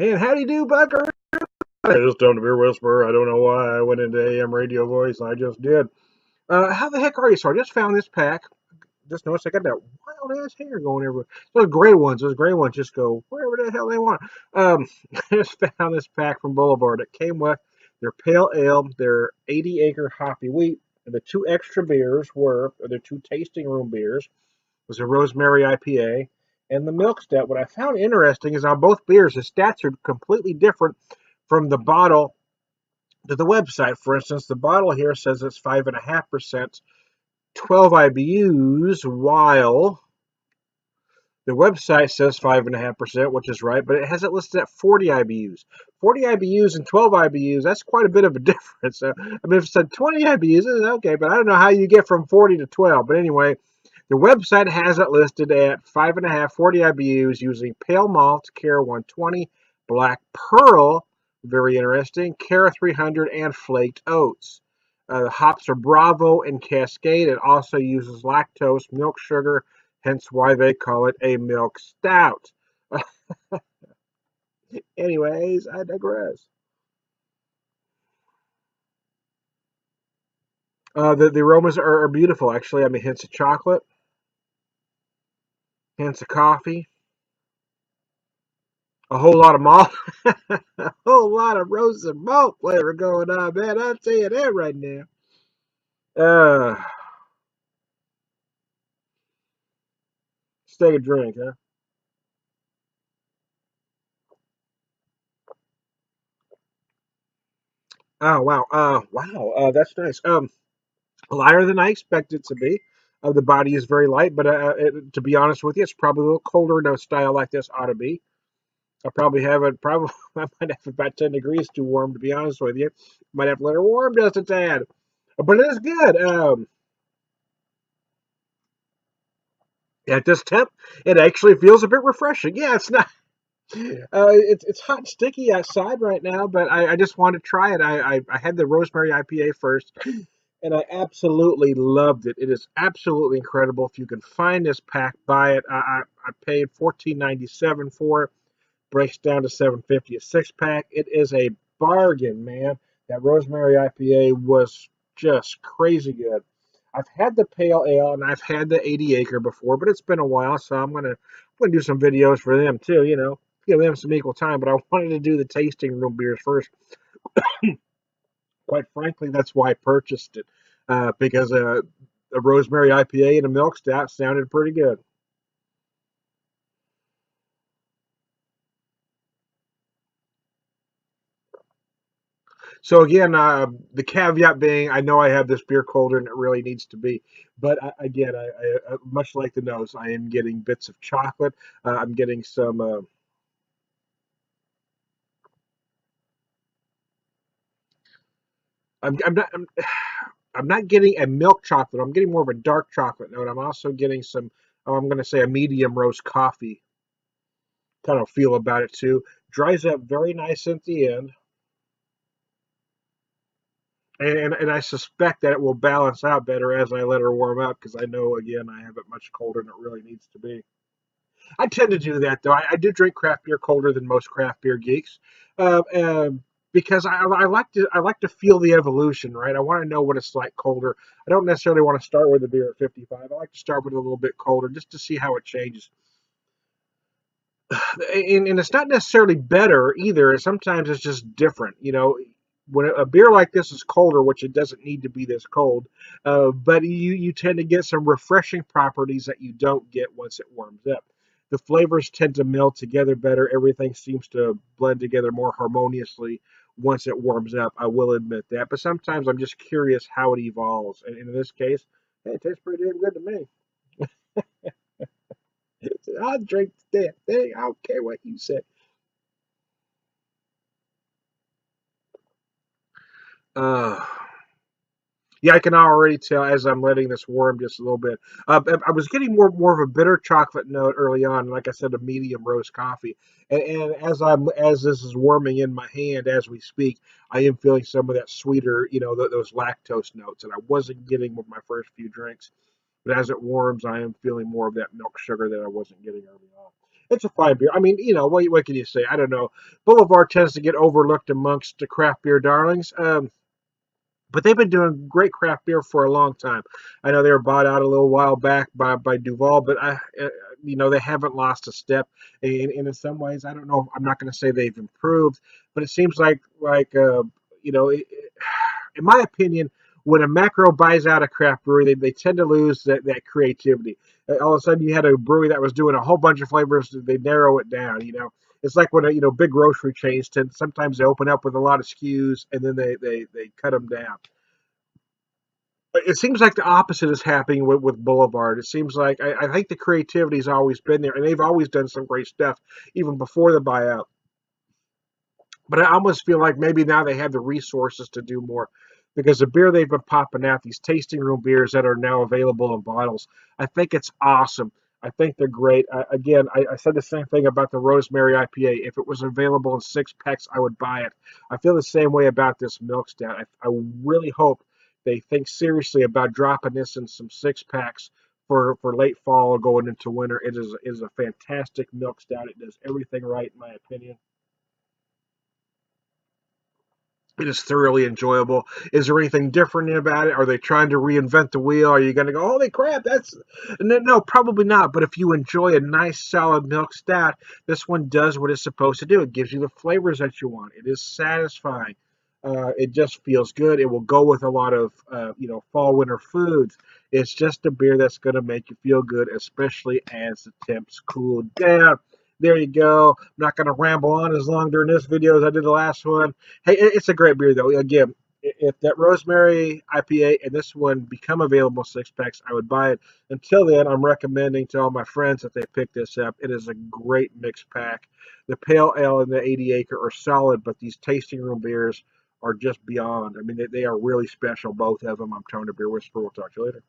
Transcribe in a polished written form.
And how do you do, Bucker? I just done the beer whisperer. I don't know why I went into AM radio voice. I just did. How the heck are you, sir? I just found this pack. Just noticed I got that wild ass hair going everywhere. Those gray ones just go wherever the hell they want. I just found this pack from Boulevard. It came with their pale ale, their 80-acre hoppy wheat, and the two extra beers were, or their two tasting room beers, was a rosemary IPA and the milk stout. What I found interesting is on both beers, the stats are completely different from the bottle to the website. For instance, the bottle here says it's 5.5%, 12 IBUs, while the website says 5.5%, which is right, but it has it listed at 40 IBUs. 40 IBUs and 12 IBUs, that's quite a bit of a difference. I mean, if it said 20 IBUs, it's okay, but I don't know how you get from 40 to 12. But anyway, the website has it listed at 5.5, 40 IBUs using pale malt, Cara 120, black pearl, very interesting, Cara 300, and flaked oats. The hops are Bravo and Cascade. It also uses lactose, milk sugar, hence why they call it a milk stout. Anyways, I digress. The aromas are beautiful, actually. I mean, hints of chocolate, hints of coffee, a whole lot of malt, a whole lot of roasted malt flavor going on, man. I'll tell you that right now. Uh, let's take a drink, huh? Oh wow, wow, that's nice. Lighter than I expected it to be. The body is very light, but to be honest with you, it's probably a little colder than a style like this ought to be. I probably have it. Probably I might have about 10 degrees too warm to be honest with you. Might have to let her warm just a tad, but it is good. At this temp, it actually feels a bit refreshing. Yeah, it's not. It's hot and sticky outside right now, but I just want to try it. I had the rosemary IPA first, and I absolutely loved it. It is absolutely incredible. If you can find this pack, buy it. I paid $14.97 for it. Breaks down to $7.50 a six pack. It is a bargain, man. That rosemary IPA was just crazy good. I've had the pale ale and I've had the 80 acre before, but it's been a while, so I'm gonna do some videos for them too. Give them some equal time. But I wanted to do the tasting room beers first. Quite frankly, that's why I purchased it because a rosemary IPA and a milk stout sounded pretty good. So again, the caveat being, I know I have this beer colder than it really needs to be, but again, much like the nose, I am getting bits of chocolate. I'm getting some. I'm not. I'm not getting a milk chocolate. I'm getting more of a dark chocolate note. I'm also getting some. Oh, I'm going to say a medium roast coffee kind of feel about it too. Dries up very nice at the end, and I suspect that it will balance out better as I let her warm up because I know again I have it much colder than it really needs to be. I tend to do that though. I do drink craft beer colder than most craft beer geeks, because I like to feel the evolution, right? I want to know what it's like colder. I don't necessarily want to start with a beer at 55. I like to start with a little bit colder just to see how it changes. And it's not necessarily better either. Sometimes it's just different. When a beer like this is colder, which it doesn't need to be this cold, but you tend to get some refreshing properties that you don't get once it warms up. The flavors tend to meld together better. Everything seems to blend together more harmoniously once it warms up. I will admit that, but sometimes I'm just curious how it evolves. And in this case, hey, it tastes pretty damn good to me. I'll drink that thing. I don't care what you say. Uh, Yeah, I can already tell as I'm letting this warm just a little bit. I was getting more of a bitter chocolate note early on, like I said, a medium roast coffee. And as this is warming in my hand as we speak, I am feeling some of that sweeter, those lactose notes that I wasn't getting with my first few drinks. But as it warms, I am feeling more of that milk sugar that I wasn't getting early on. It's a fine beer. I mean, what can you say? I don't know. Boulevard tends to get overlooked amongst the craft beer darlings. But they've been doing great craft beer for a long time. I know they were bought out a little while back by Duval, but they haven't lost a step. And in some ways, I don't know. I'm not going to say they've improved, but it seems like you know, in my opinion, when a macro buys out a craft brewery, they tend to lose that creativity. All of a sudden, you had a brewery that was doing a whole bunch of flavors. They narrow it down. It's like when big grocery chains tend sometimes they open up with a lot of SKUs and then they cut them down. It seems like the opposite is happening with Boulevard. It seems like I think the creativity's always been there, and they've always done some great stuff even before the buyout. But I almost feel like maybe now they have the resources to do more because the beer they've been popping out, these tasting room beers that are now available in bottles, I think it's awesome. I think they're great. I said the same thing about the Rosemary IPA. If it was available in 6 packs, I would buy it. I feel the same way about this milk stout. I really hope they think seriously about dropping this in some 6 packs for late fall or going into winter. It is a fantastic milk stout. It does everything right, in my opinion. It is thoroughly enjoyable. Is there anything different about it? Are they trying to reinvent the wheel? Are you going to go, holy crap, that's. No, probably not. But if you enjoy a nice, solid milk stout, this one does what it's supposed to do. It gives you the flavors that you want. It is satisfying. It just feels good. It will go with a lot of, fall, winter foods. It's just a beer that's going to make you feel good, especially as the temps cool down. There you go. I'm not going to ramble on as long during this video as I did the last one. Hey, it's a great beer, though. Again, if that Rosemary IPA and this one become available 6 packs, I would buy it. Until then, I'm recommending to all my friends that they pick this up. It is a great mixed pack. The Pale Ale and the 80 Acre are solid, but these tasting room beers are just beyond. I mean, they are really special, both of them. I'm Tony the Beer Whisperer. We'll talk to you later.